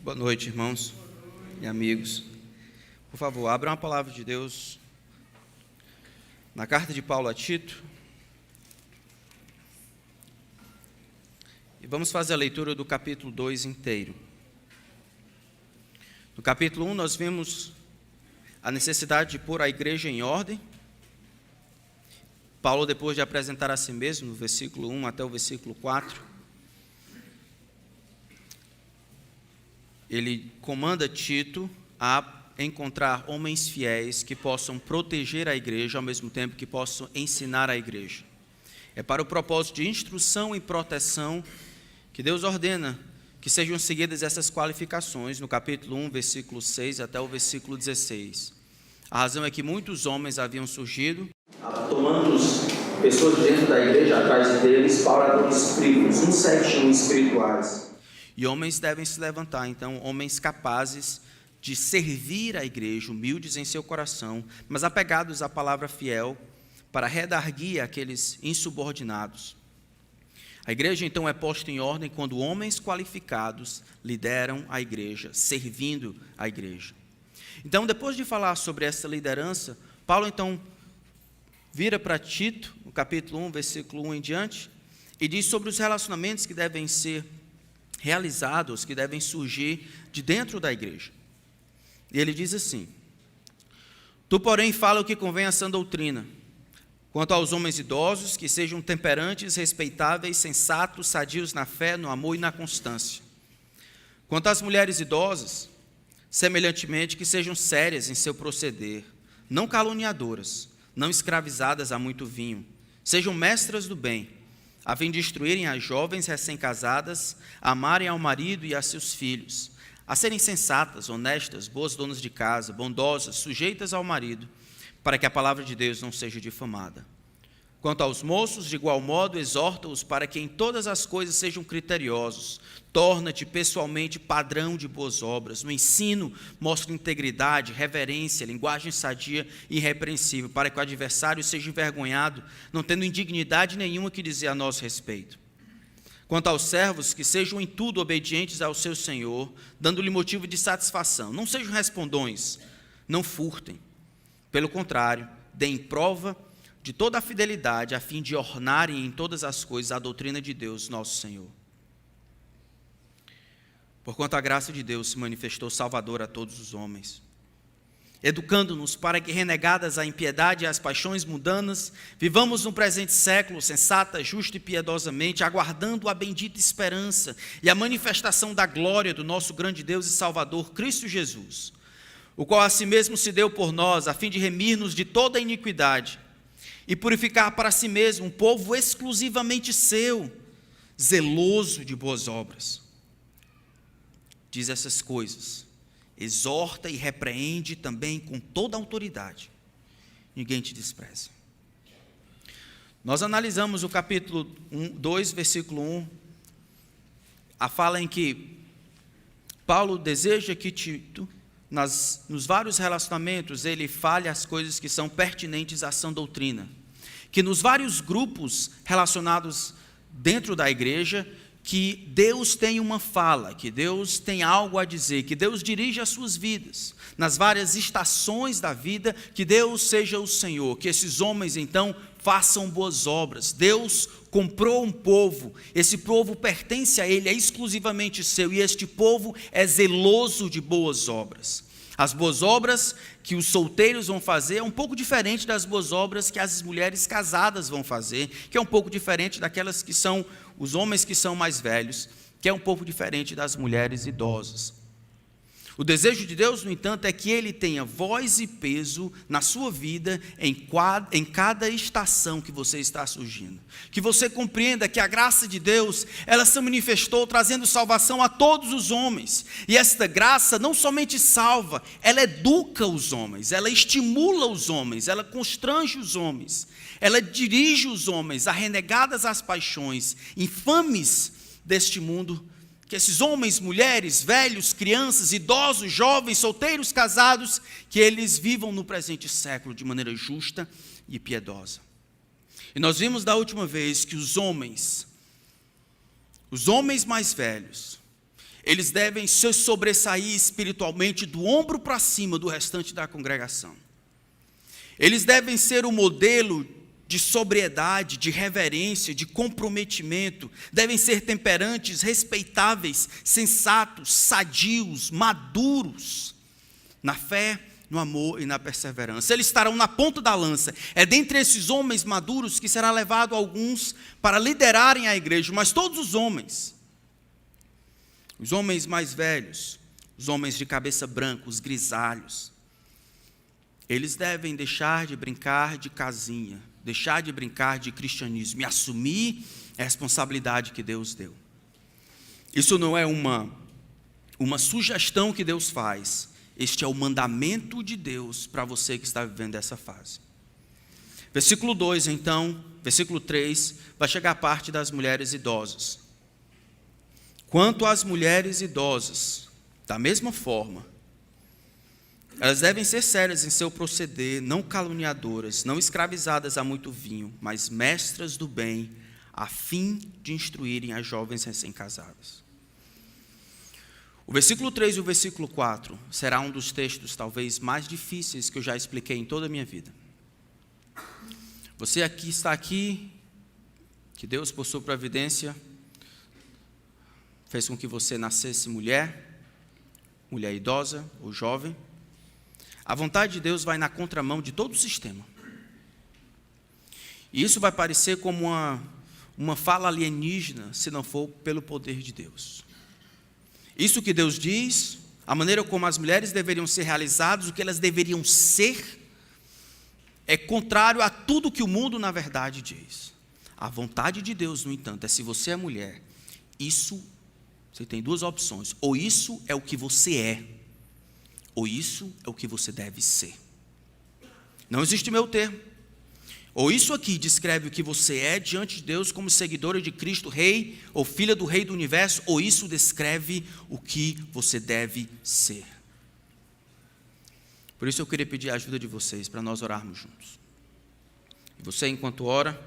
Boa noite, irmãos e amigos. Por favor, abra uma palavra de Deus na carta de Paulo a Tito. E vamos fazer a leitura do capítulo 2 inteiro. No capítulo 1, nós vimos a necessidade de pôr a igreja em ordem. Paulo, depois de apresentar a si mesmo, no versículo 1 até o versículo 4, ele comanda Tito a encontrar homens fiéis que possam proteger a igreja, ao mesmo tempo que possam ensinar a igreja. É para o propósito de instrução e proteção que Deus ordena que sejam seguidas essas qualificações, no capítulo 1, versículo 6 até o versículo 16. A razão é que muitos homens haviam surgido, tomando pessoas dentro da igreja atrás deles, pauradores frívolos, espirituais. E homens devem se levantar, então, homens capazes de servir a igreja, humildes em seu coração, mas apegados à palavra fiel, para redarguir aqueles insubordinados. A igreja, então, é posta em ordem quando homens qualificados lideram a igreja, servindo a igreja. Então, depois de falar sobre essa liderança, Paulo, então, vira para Tito, no capítulo 1, versículo 1 em diante, e diz sobre os relacionamentos que devem ser realizados, que devem surgir de dentro da igreja. E ele diz assim: Tu, porém, fala o que convém à sã doutrina. Quanto aos homens idosos, que sejam temperantes, respeitáveis, sensatos, sadios na fé, no amor e na constância. Quanto às mulheres idosas, semelhantemente, que sejam sérias em seu proceder, não caluniadoras, não escravizadas a muito vinho, sejam mestras do bem, a fim de instruírem as jovens recém-casadas, a amarem ao marido e a seus filhos, a serem sensatas, honestas, boas donas de casa, bondosas, sujeitas ao marido, para que a palavra de Deus não seja difamada. Quanto aos moços, de igual modo, exorta-os para que em todas as coisas sejam criteriosos. Torna-te pessoalmente padrão de boas obras. No ensino, mostra integridade, reverência, linguagem sadia e irrepreensível, para que o adversário seja envergonhado, não tendo indignidade nenhuma que dizer a nosso respeito. Quanto aos servos, que sejam em tudo obedientes ao seu Senhor, dando-lhe motivo de satisfação. Não sejam respondões, não furtem. Pelo contrário, deem prova de toda a fidelidade, a fim de ornarem em todas as coisas a doutrina de Deus, nosso Senhor. Porquanto a graça de Deus se manifestou salvadora a todos os homens, educando-nos para que, renegadas a impiedade e as paixões mundanas, vivamos no presente século sensata, justa e piedosamente, aguardando a bendita esperança e a manifestação da glória do nosso grande Deus e Salvador, Cristo Jesus, o qual a si mesmo se deu por nós, a fim de remir-nos de toda a iniquidade e purificar para si mesmo um povo exclusivamente seu, zeloso de boas obras. Diz essas coisas, exorta e repreende também com toda a autoridade. Ninguém te despreze. Nós analisamos o capítulo 2, versículo 1, a fala em que Paulo deseja que Tito, nos vários relacionamentos, ele fale as coisas que são pertinentes à sã doutrina. Que nos vários grupos relacionados dentro da igreja, que Deus tem uma fala, que Deus tem algo a dizer, que Deus dirige as suas vidas. Nas várias estações da vida, que Deus seja o Senhor, que esses homens então façam boas obras. Deus comprou um povo, esse povo pertence a Ele, é exclusivamente seu, e este povo é zeloso de boas obras. As boas obras que os solteiros vão fazer é um pouco diferente das boas obras que as mulheres casadas vão fazer, que é um pouco diferente daquelas que são os homens que são mais velhos, que é um pouco diferente das mulheres idosas. O desejo de Deus, no entanto, é que Ele tenha voz e peso na sua vida, em cada estação que você está surgindo. Que você compreenda que a graça de Deus, ela se manifestou trazendo salvação a todos os homens. E esta graça não somente salva, ela educa os homens, ela estimula os homens, ela constrange os homens, ela dirige os homens a renegadas as paixões infames deste mundo. Que esses homens, mulheres, velhos, crianças, idosos, jovens, solteiros, casados, que eles vivam no presente século de maneira justa e piedosa. E nós vimos da última vez que os homens mais velhos, Eles devem se sobressair espiritualmente do ombro para cima do restante da congregação. Eles devem ser o modelo de sobriedade, de reverência, de comprometimento. Devem ser temperantes, respeitáveis, sensatos, sadios, maduros, na fé, no amor e na perseverança. Eles estarão na ponta da lança. É dentre esses homens maduros que será levado alguns para liderarem a igreja, mas todos os homens mais velhos, os homens de cabeça branca, os grisalhos, eles devem deixar de brincar de casinha, deixar de brincar de cristianismo e assumir a responsabilidade que Deus deu. Isso não é uma sugestão que Deus faz. Este é o mandamento de Deus para você que está vivendo essa fase. Versículo 2, então, versículo 3, vai chegar a parte das mulheres idosas. Quanto às mulheres idosas, da mesma forma, elas devem ser sérias em seu proceder, não caluniadoras, não escravizadas a muito vinho, mas mestras do bem, a fim de instruírem as jovens recém-casadas. O versículo 3 e o versículo 4 será um dos textos talvez mais difíceis que eu já expliquei em toda a minha vida. Você está aqui, que Deus, por sua providência, fez com que você nascesse mulher idosa ou jovem. A vontade de Deus vai na contramão de todo o sistema. E isso vai parecer como uma fala alienígena, se não for pelo poder de Deus. Isso que Deus diz, a maneira como as mulheres deveriam ser realizadas, o que elas deveriam ser, é contrário a tudo que o mundo, na verdade, diz. A vontade de Deus, no entanto, é se você é mulher, você tem duas opções. Ou isso é o que você é, ou isso é o que você deve ser. Não existe meio termo. Ou isso aqui descreve o que você é diante de Deus como seguidora de Cristo, rei ou filha do rei do universo, ou isso descreve o que você deve ser. Por isso eu queria pedir a ajuda de vocês para nós orarmos juntos. E você, enquanto ora,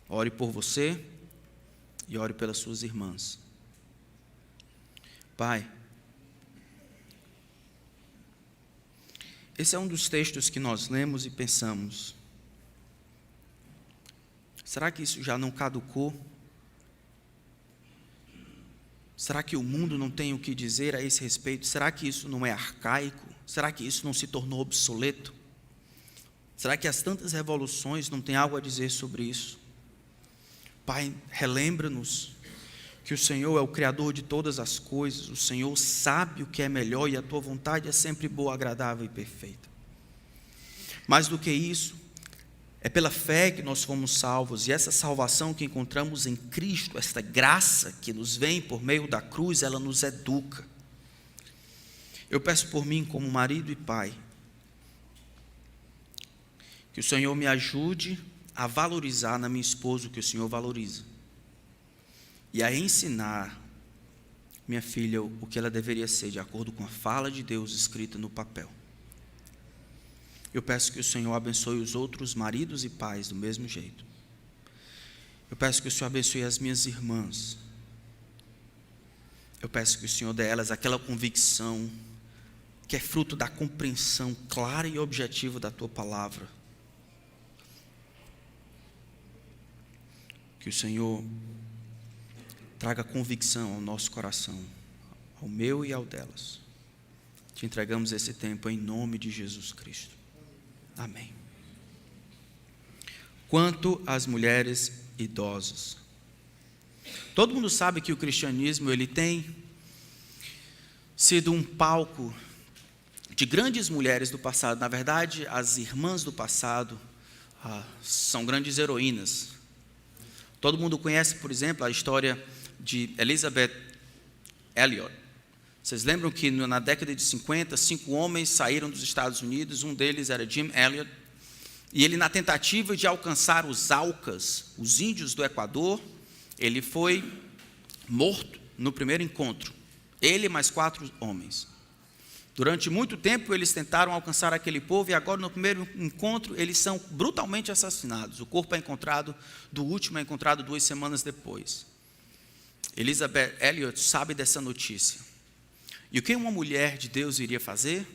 ore por você e ore pelas suas irmãs. Pai, esse é um dos textos que nós lemos e pensamos: será que isso já não caducou? Será que o mundo não tem o que dizer a esse respeito? Será que isso não é arcaico? Será que isso não se tornou obsoleto? Será que as tantas revoluções não têm algo a dizer sobre isso? Pai, relembra-nos que o Senhor é o Criador de todas as coisas, o Senhor sabe o que é melhor e a Tua vontade é sempre boa, agradável e perfeita. Mais do que isso, é pela fé que nós fomos salvos, e essa salvação que encontramos em Cristo, esta graça que nos vem por meio da cruz, ela nos educa. Eu peço por mim, como marido e pai, que o Senhor me ajude a valorizar na minha esposa o que o Senhor valoriza, e a ensinar minha filha o que ela deveria ser, de acordo com a fala de Deus escrita no papel. Eu peço que o Senhor abençoe os outros maridos e pais do mesmo jeito. Eu peço que o Senhor abençoe as minhas irmãs. Eu peço que o Senhor dê a elas aquela convicção que é fruto da compreensão clara e objetiva da Tua palavra. Que o Senhor traga convicção ao nosso coração, ao meu e ao delas. Te entregamos esse tempo em nome de Jesus Cristo. Amém. Quanto às mulheres idosas, todo mundo sabe que o cristianismo ele tem sido um palco de grandes mulheres do passado. Na verdade, as irmãs do passado são grandes heroínas. Todo mundo conhece, por exemplo, a história de Elizabeth Elliot. Vocês lembram que na década de 50, 5 homens saíram dos Estados Unidos, um deles era Jim Elliot, e ele, na tentativa de alcançar os Aucas, os índios do Equador, ele foi morto no primeiro encontro, ele e mais 4 homens. Durante muito tempo eles tentaram alcançar aquele povo, e agora no primeiro encontro eles são brutalmente assassinados. O corpo é encontrado, do último é encontrado 2 semanas depois. Elizabeth Elliot sabe dessa notícia. E o que uma mulher de Deus iria fazer?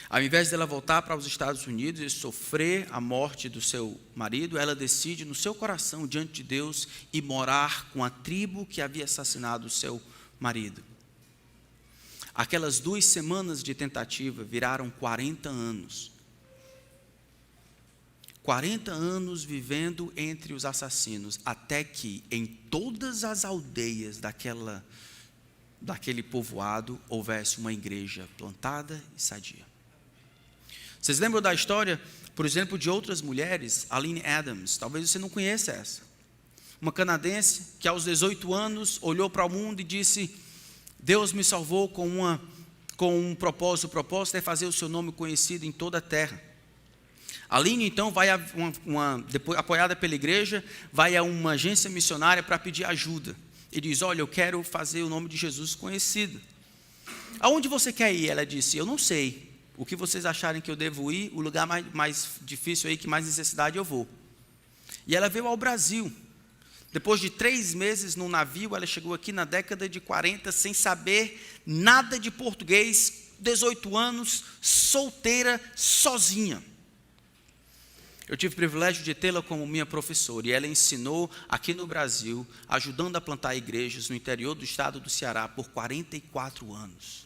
Ao invés dela voltar para os Estados Unidos e sofrer a morte do seu marido, ela decide no seu coração, diante de Deus, ir morar com a tribo que havia assassinado o seu marido. Aquelas 2 semanas de tentativa viraram 40 anos. 40 anos vivendo entre os assassinos, até que em todas as aldeias daquele povoado houvesse uma igreja plantada e sadia. Vocês lembram da história, por exemplo, de outras mulheres? Aline Adams, talvez você não conheça essa. Uma canadense que aos 18 anos olhou para o mundo e disse: Deus me salvou com um propósito. O propósito é fazer o seu nome conhecido em toda a terra. Aline, então, vai depois, apoiada pela igreja, vai a uma agência missionária para pedir ajuda. E diz: olha, eu quero fazer o nome de Jesus conhecido. Aonde você quer ir? Ela disse: eu não sei. O que vocês acharem que eu devo ir, o lugar mais difícil aí, que mais necessidade eu vou. E ela veio ao Brasil. Depois de 3 meses no navio, ela chegou aqui na década de 40, sem saber nada de português, 18 anos, solteira, sozinha. Eu tive o privilégio de tê-la como minha professora, e ela ensinou aqui no Brasil, ajudando a plantar igrejas no interior do estado do Ceará por 44 anos.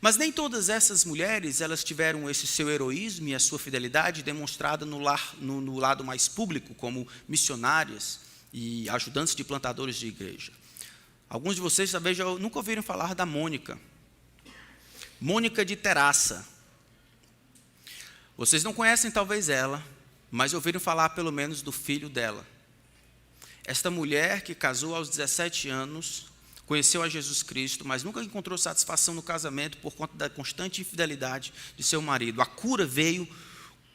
Mas nem todas essas mulheres, elas tiveram esse seu heroísmo e a sua fidelidade demonstrada no lado mais público, como missionárias e ajudantes de plantadores de igreja. Alguns de vocês talvez já nunca ouviram falar da Mônica de Terraça. Vocês não conhecem talvez ela, mas ouviram falar pelo menos do filho dela. Esta mulher que casou aos 17 anos, conheceu a Jesus Cristo, mas nunca encontrou satisfação no casamento por conta da constante infidelidade de seu marido. A cura veio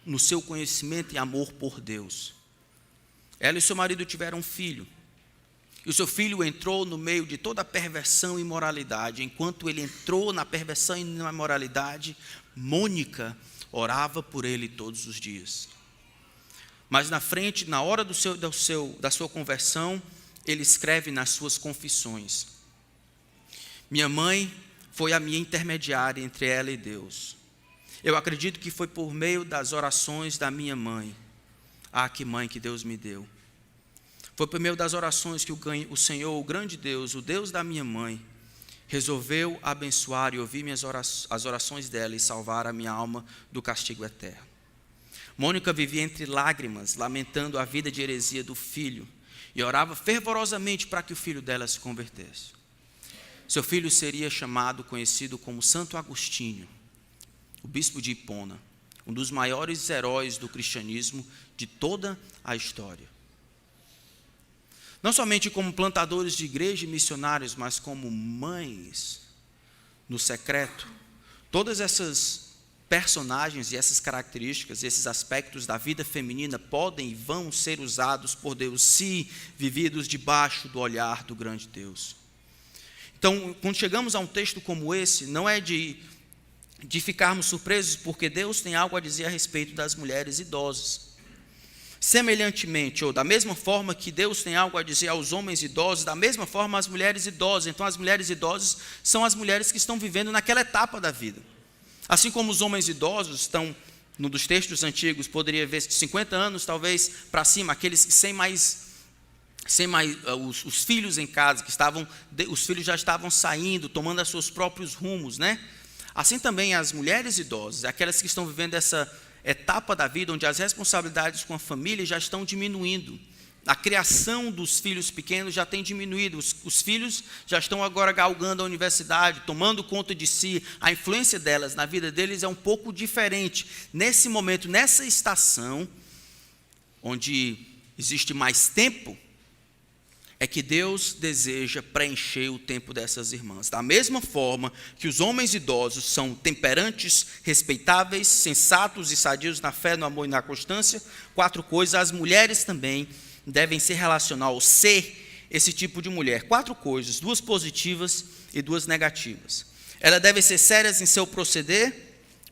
no seu conhecimento e amor por Deus. Ela e seu marido tiveram um filho. E o seu filho entrou no meio de toda a perversão e imoralidade. Enquanto ele entrou na perversão e na imoralidade, Mônica orava por ele todos os dias. Mas na hora da sua conversão, ele escreve nas suas confissões: minha mãe foi a minha intermediária entre ela e Deus. Eu acredito que foi por meio das orações da minha mãe. Ah, que mãe que Deus me deu. Foi por meio das orações que o Senhor, o grande Deus, o Deus da minha mãe, resolveu abençoar e ouvir as orações dela e salvar a minha alma do castigo eterno. Mônica vivia entre lágrimas, lamentando a vida de heresia do filho, e orava fervorosamente para que o filho dela se convertesse. Seu filho seria conhecido como Santo Agostinho, o bispo de Hipona, um dos maiores heróis do cristianismo de toda a história. Não somente como plantadores de igreja e missionários, mas como mães no secreto. Todas essas personagens e essas características, esses aspectos da vida feminina podem e vão ser usados por Deus se vividos debaixo do olhar do grande Deus. Então, quando chegamos a um texto como esse, não é de ficarmos surpresos, porque Deus tem algo a dizer a respeito das mulheres idosas. Semelhantemente, ou da mesma forma que Deus tem algo a dizer aos homens idosos, da mesma forma as mulheres idosas. Então, as mulheres idosas são as mulheres que estão vivendo naquela etapa da vida. Assim como os homens idosos estão, num dos textos antigos, poderia ver de 50 anos, talvez, para cima, aqueles que sem mais os filhos em casa, os filhos já estavam saindo, tomando os seus próprios rumos, né? Assim também as mulheres idosas, aquelas que estão vivendo essa etapa da vida onde as responsabilidades com a família já estão diminuindo. A criação dos filhos pequenos já tem diminuído. Os filhos já estão agora galgando a universidade, tomando conta de si. A influência delas na vida deles é um pouco diferente. Nesse momento, nessa estação, onde existe mais tempo, é que Deus deseja preencher o tempo dessas irmãs. Da mesma forma que os homens idosos são temperantes, respeitáveis, sensatos e sadios na fé, no amor e na constância, 4 coisas, as mulheres também devem se relacionar ou ser esse tipo de mulher. 4 coisas, 2 positivas e 2 negativas. Elas devem ser sérias em seu proceder,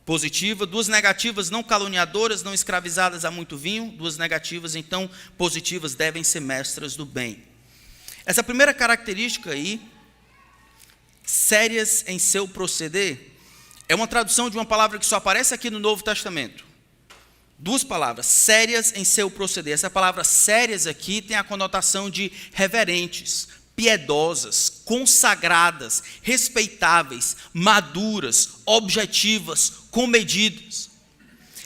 positiva. 2 negativas, não caluniadoras, não escravizadas a muito vinho. 2 negativas, então, positivas, devem ser mestras do bem. Essa primeira característica aí, sérias em seu proceder, é uma tradução de uma palavra que só aparece aqui no Novo Testamento. Duas palavras, sérias em seu proceder. Essa palavra sérias aqui tem a conotação de reverentes, piedosas, consagradas, respeitáveis, maduras, objetivas, comedidas.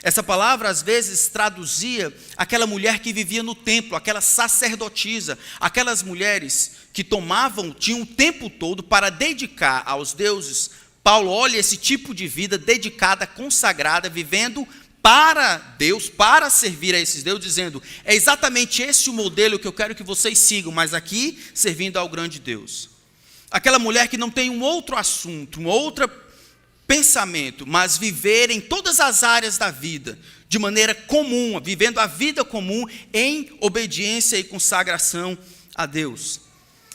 Essa palavra, às vezes, traduzia aquela mulher que vivia no templo, aquela sacerdotisa, aquelas mulheres que tinham o tempo todo para dedicar aos deuses. Paulo olha esse tipo de vida dedicada, consagrada, vivendo para Deus, para servir a esses deuses, dizendo, é exatamente esse o modelo que eu quero que vocês sigam, mas aqui servindo ao grande Deus. Aquela mulher que não tem um outro assunto, um outro pensamento, mas viver em todas as áreas da vida, de maneira comum, vivendo a vida comum em obediência e consagração a Deus.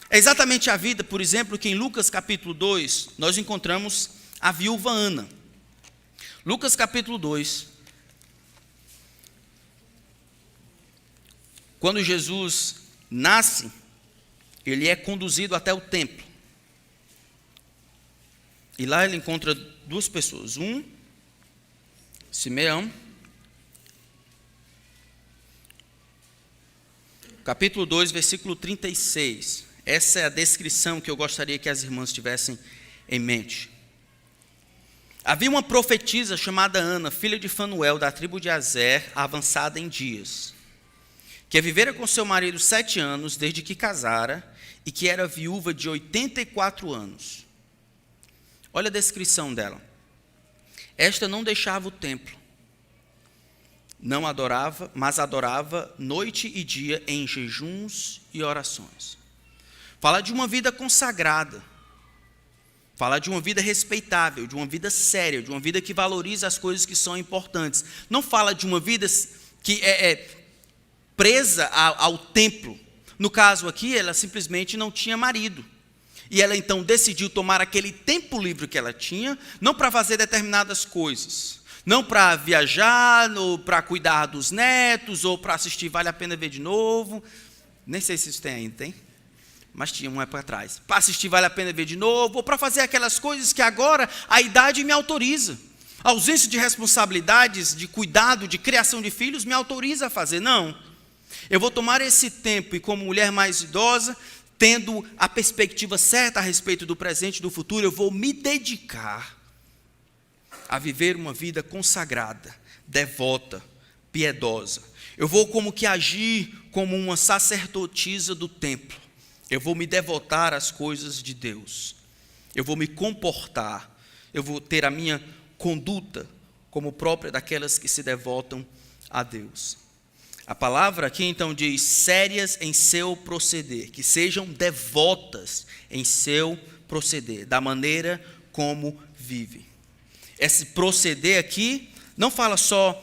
É exatamente a vida, por exemplo, que em Lucas capítulo 2, nós encontramos a viúva Ana. Lucas capítulo 2, quando Jesus nasce, ele é conduzido até o templo. E lá ele encontra duas pessoas. Simeão. Capítulo 2, versículo 36. Essa é a descrição que eu gostaria que as irmãs tivessem em mente. Havia uma profetisa chamada Ana, filha de Fanuel, da tribo de Aser, avançada em dias, que vivera com seu marido 7 anos, desde que casara, e que era viúva de 84 anos. Olha a descrição dela. Esta não deixava o templo, não adorava, mas adorava noite e dia em jejuns e orações. Fala de uma vida consagrada, fala de uma vida respeitável, de uma vida séria, de uma vida que valoriza as coisas que são importantes. Não fala de uma vida que é presa ao templo. No caso aqui, ela simplesmente não tinha marido. E ela então decidiu tomar aquele tempo livre que ela tinha, não para fazer determinadas coisas, não para viajar, ou para cuidar dos netos, ou para assistir Vale a Pena Ver de Novo. Nem sei se isso tem ainda, tem? Mas tinha uma época atrás. Para assistir Vale a Pena Ver de Novo, ou para fazer aquelas coisas que agora a idade me autoriza. A ausência de responsabilidades, de cuidado, de criação de filhos me autoriza a fazer. Não. Eu vou tomar esse tempo e, como mulher mais idosa, tendo a perspectiva certa a respeito do presente e do futuro, eu vou me dedicar a viver uma vida consagrada, devota, piedosa. Eu vou como que agir como uma sacerdotisa do templo. Eu vou me devotar às coisas de Deus. Eu vou me comportar. Eu vou ter a minha conduta como própria daquelas que se devotam a Deus. A palavra aqui então diz sérias em seu proceder, que sejam devotas em seu proceder, da maneira como vivem. Esse proceder aqui não fala só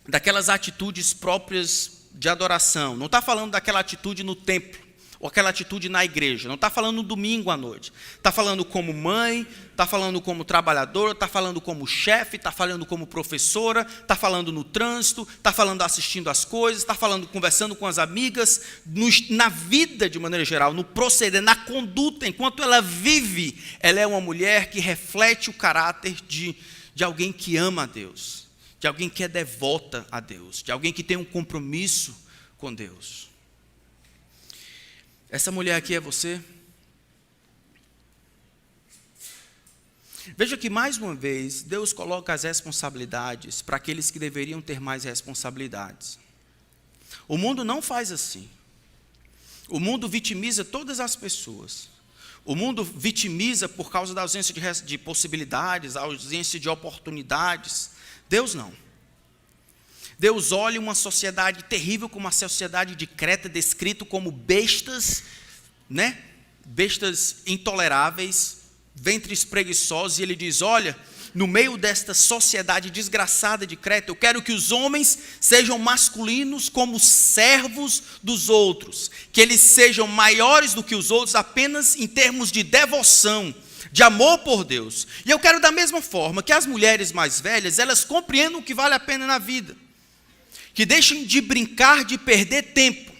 daquelas atitudes próprias de adoração, não está falando daquela atitude no templo, ou aquela atitude na igreja, não está falando no domingo à noite, está falando como mãe, está falando como trabalhadora, está falando como chefe, está falando como professora, está falando no trânsito, está falando assistindo às coisas, está falando conversando com as amigas, na vida de maneira geral, no proceder, na conduta, enquanto ela vive, ela é uma mulher que reflete o caráter de alguém que ama a Deus, de alguém que é devota a Deus, de alguém que tem um compromisso com Deus. Essa mulher aqui é você? Veja que, mais uma vez, Deus coloca as responsabilidades para aqueles que deveriam ter mais responsabilidades. O mundo não faz assim. O mundo vitimiza todas as pessoas. O mundo vitimiza por causa da ausência de possibilidades, a ausência de oportunidades. Deus não. Deus olha uma sociedade terrível como a sociedade de Creta, descrito como bestas, né? Bestas intoleráveis, ventres preguiçosos, e ele diz, olha, no meio desta sociedade desgraçada de Creta, eu quero que os homens sejam masculinos como servos dos outros, que eles sejam maiores do que os outros apenas em termos de devoção, de amor por Deus. E eu quero da mesma forma que as mulheres mais velhas, elas compreendam o que vale a pena na vida, que deixem de brincar de perder tempo,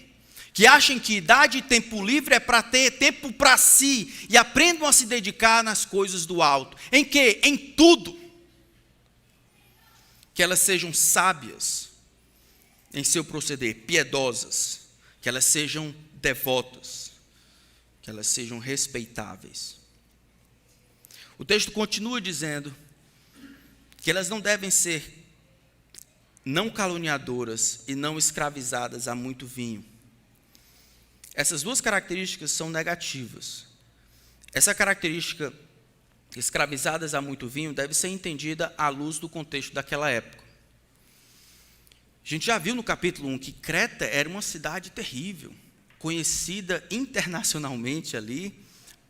que achem que idade e tempo livre é para ter tempo para si, e aprendam a se dedicar nas coisas do alto. Em quê? Em tudo. Que elas sejam sábias em seu proceder, piedosas, que elas sejam devotas, que elas sejam respeitáveis. O texto continua dizendo que elas não devem ser não caluniadoras e não escravizadas a muito vinho. Essas duas características são negativas. Essa característica, escravizadas a muito vinho, deve ser entendida à luz do contexto daquela época. A gente já viu no capítulo 1 que Creta era uma cidade terrível, conhecida internacionalmente ali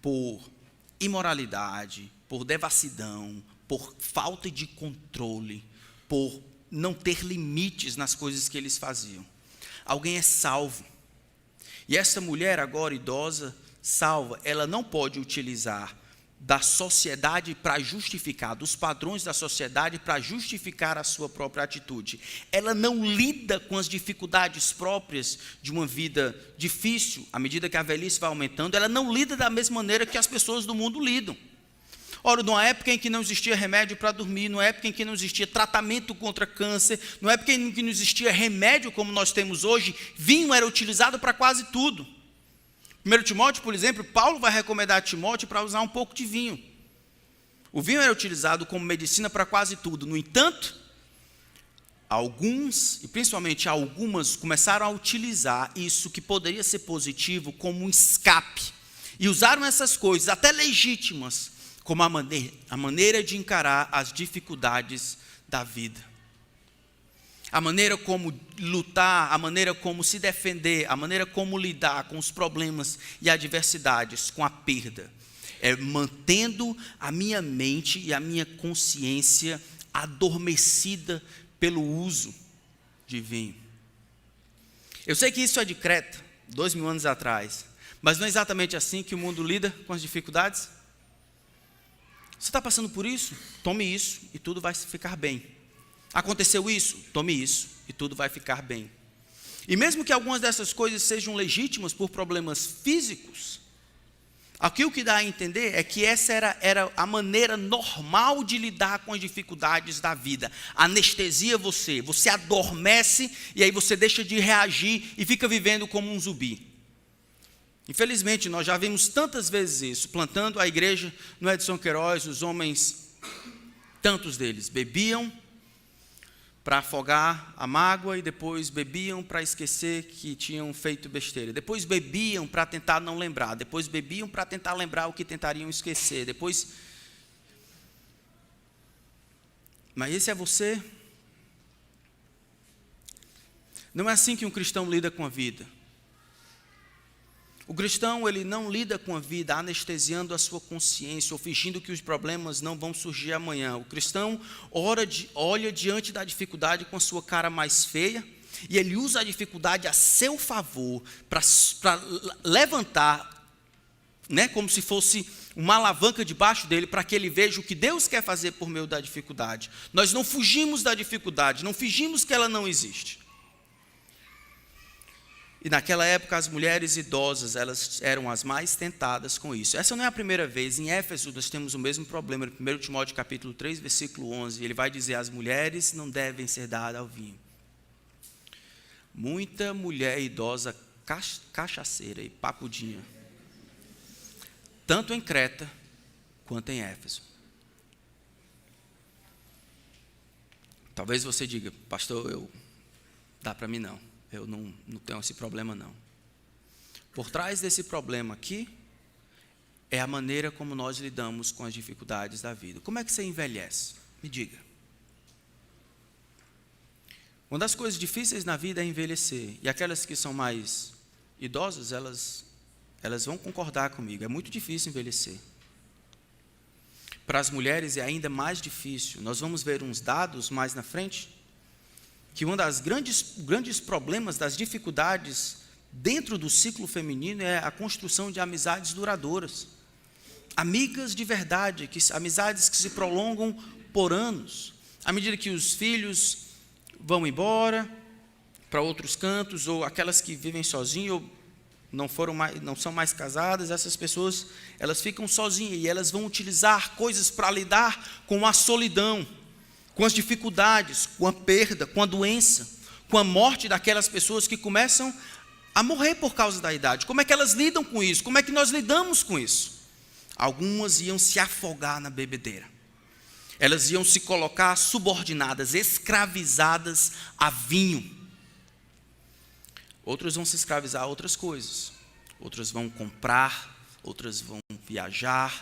por imoralidade, por devassidão, por falta de controle, por não ter limites nas coisas que eles faziam. Alguém é salvo. E essa mulher agora idosa, salva, ela não pode utilizar da sociedade para justificar, dos padrões da sociedade para justificar a sua própria atitude. Ela não lida com as dificuldades próprias de uma vida difícil, à medida que a velhice vai aumentando, ela não lida da mesma maneira que as pessoas do mundo lidam. Ora, numa época em que não existia remédio para dormir, numa época em que não existia tratamento contra câncer, numa época em que não existia remédio como nós temos hoje, vinho era utilizado para quase tudo. 1 Timóteo, por exemplo, Paulo vai recomendar a Timóteo para usar um pouco de vinho. O vinho era utilizado como medicina para quase tudo. No entanto, alguns, e principalmente algumas, começaram a utilizar isso que poderia ser positivo como um escape. E usaram essas coisas, até legítimas, como a maneira de encarar as dificuldades da vida. A maneira como lutar, a maneira como se defender, a maneira como lidar com os problemas e adversidades, com a perda. É mantendo a minha mente e a minha consciência adormecida pelo uso de vinho. Eu sei que isso é de Creta, 2000 anos atrás, mas não é exatamente assim que o mundo lida com as dificuldades? Você está passando por isso? Tome isso e tudo vai ficar bem. Aconteceu isso? Tome isso e tudo vai ficar bem. E mesmo que algumas dessas coisas sejam legítimas por problemas físicos, aqui o que dá a entender é que essa era a maneira normal de lidar com as dificuldades da vida. Anestesia você adormece e aí você deixa de reagir e fica vivendo como um zumbi. Infelizmente, nós já vimos tantas vezes isso, plantando a igreja no Edson Queiroz, os homens, tantos deles, bebiam para afogar a mágoa e depois bebiam para esquecer que tinham feito besteira. Depois bebiam para tentar não lembrar, depois bebiam para tentar lembrar o que tentariam esquecer, depois... Mas esse é você? Não é assim que um cristão lida com a vida. O cristão, ele não lida com a vida anestesiando a sua consciência ou fingindo que os problemas não vão surgir amanhã. O cristão olha diante da dificuldade com a sua cara mais feia e ele usa a dificuldade a seu favor para levantar, né, como se fosse uma alavanca debaixo dele para que ele veja o que Deus quer fazer por meio da dificuldade. Nós não fugimos da dificuldade, não fingimos que ela não existe. E naquela época as mulheres idosas, elas eram as mais tentadas com isso. Essa não é a primeira vez. Em Éfeso nós temos o mesmo problema. Em 1 Timóteo capítulo 3, versículo 11, ele vai dizer: as mulheres não devem ser dadas ao vinho. Muita mulher idosa cachaceira e papudinha. Tanto em Creta quanto em Éfeso. Talvez você diga: pastor, dá para mim não. Eu não tenho esse problema, não. Por trás desse problema aqui, é a maneira como nós lidamos com as dificuldades da vida. Como é que você envelhece? Me diga. Uma das coisas difíceis na vida é envelhecer. E aquelas que são mais idosas, elas vão concordar comigo. É muito difícil envelhecer. Para as mulheres é ainda mais difícil. Nós vamos ver uns dados mais na frente, que um dos grandes problemas, das dificuldades dentro do ciclo feminino é a construção de amizades duradouras. Amigas de verdade, amizades que se prolongam por anos. À medida que os filhos vão embora, para outros cantos, ou aquelas que vivem sozinhas, ou não são mais casadas, essas pessoas, elas ficam sozinhas e elas vão utilizar coisas para lidar com a solidão, com as dificuldades, com a perda, com a doença, com a morte daquelas pessoas que começam a morrer por causa da idade. Como é que elas lidam com isso? Como é que nós lidamos com isso? Algumas iam se afogar na bebedeira. Elas iam se colocar subordinadas, escravizadas a vinho. Outros vão se escravizar a outras coisas. Outras vão comprar, outras vão viajar,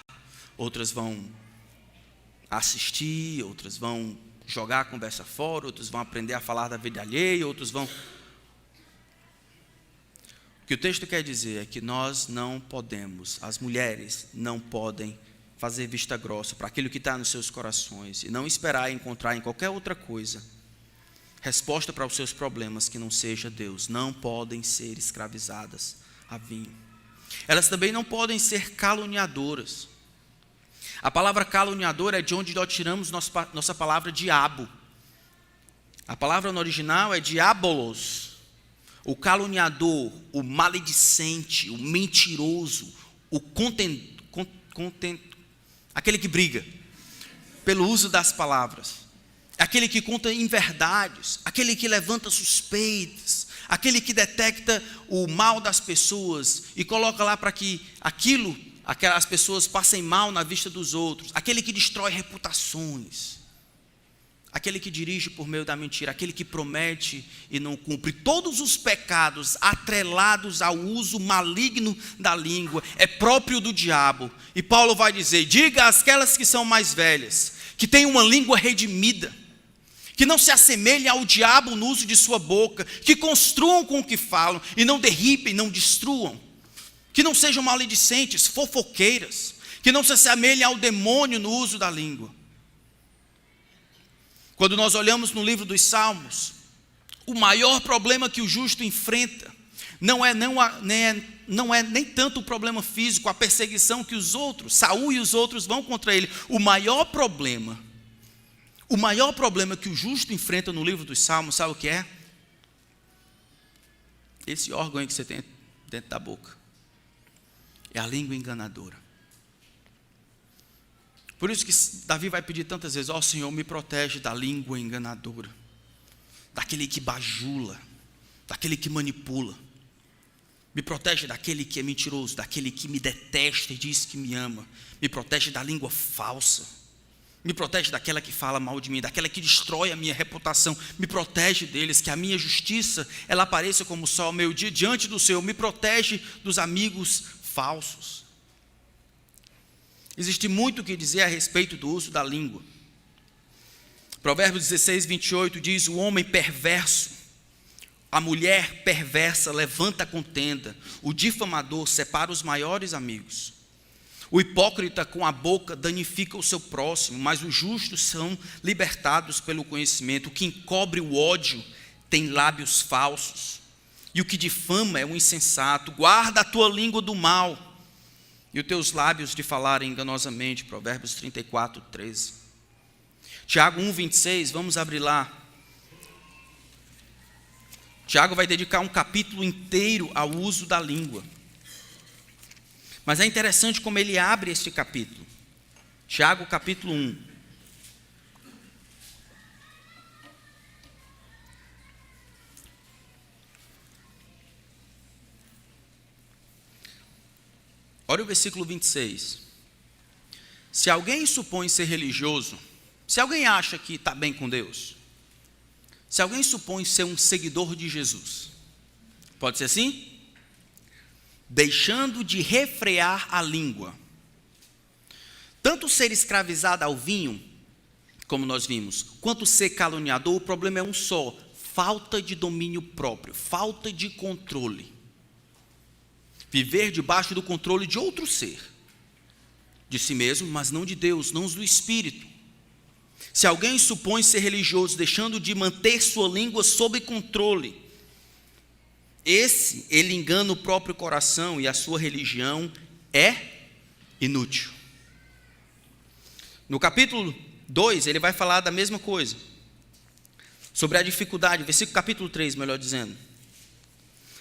outras vão assistir, outras vão jogar a conversa fora, outros vão aprender a falar da vida alheia, outros vão... O que o texto quer dizer é que nós não podemos, as mulheres não podem fazer vista grossa para aquilo que está nos seus corações e não esperar encontrar em qualquer outra coisa resposta para os seus problemas que não seja Deus. Não podem ser escravizadas a vinho. Elas também não podem ser caluniadoras. A palavra caluniadora é de onde nós tiramos nossa palavra diabo. A palavra no original é diabolos. O caluniador, o maledicente, o mentiroso, o aquele que briga pelo uso das palavras, aquele que conta inverdades, aquele que levanta suspeitas, aquele que detecta o mal das pessoas e coloca lá para que aquelas pessoas passem mal na vista dos outros, aquele que destrói reputações, aquele que dirige por meio da mentira, aquele que promete e não cumpre. Todos os pecados atrelados ao uso maligno da língua é próprio do diabo. E Paulo vai dizer: diga àquelas que são mais velhas, que têm uma língua redimida, que não se assemelhem ao diabo no uso de sua boca, que construam com o que falam e não derribem, não destruam, que não sejam maledicentes, fofoqueiras, que não se assemelhem ao demônio no uso da língua. Quando nós olhamos no livro dos Salmos, o maior problema que o justo enfrenta não é nem tanto o problema físico, a perseguição que os outros, Saul e os outros vão contra ele. O maior problema que o justo enfrenta no livro dos Salmos, sabe o que é? Esse órgão aí que você tem dentro da boca. É a língua enganadora. Por isso que Davi vai pedir tantas vezes: ó Senhor, me protege da língua enganadora, daquele que bajula, daquele que manipula. Me protege daquele que é mentiroso, daquele que me detesta e diz que me ama. Me protege da língua falsa. Me protege daquela que fala mal de mim, daquela que destrói a minha reputação. Me protege deles, que a minha justiça ela apareça como o sol ao meio-dia diante do Senhor. Me protege dos amigos falsos. Existe muito o que dizer a respeito do uso da língua. Provérbios 16, 28 diz: o homem perverso, a mulher perversa levanta a contenda, o difamador separa os maiores amigos. O hipócrita com a boca danifica o seu próximo, mas os justos são libertados pelo conhecimento. O que encobre o ódio tem lábios falsos, e o que difama é um insensato. Guarda a tua língua do mal e os teus lábios de falarem enganosamente. Provérbios 34, 13. Tiago 1, 26, vamos abrir lá. Tiago vai dedicar um capítulo inteiro ao uso da língua. Mas é interessante como ele abre este capítulo. Tiago capítulo 1. Olha o versículo 26. Se alguém supõe ser religioso, se alguém acha que está bem com Deus, se alguém supõe ser um seguidor de Jesus, pode ser assim? Deixando de refrear a língua, tanto ser escravizado ao vinho, como nós vimos, quanto ser caluniador, o problema é um só: falta de domínio próprio, falta de controle. Viver debaixo do controle de outro ser, de si mesmo, mas não de Deus, não do Espírito. Se alguém supõe ser religioso, deixando de manter sua língua sob controle, ele engana o próprio coração e a sua religião é inútil. No capítulo 2, ele vai falar da mesma coisa. sobre a dificuldade, capítulo 3, melhor dizendo.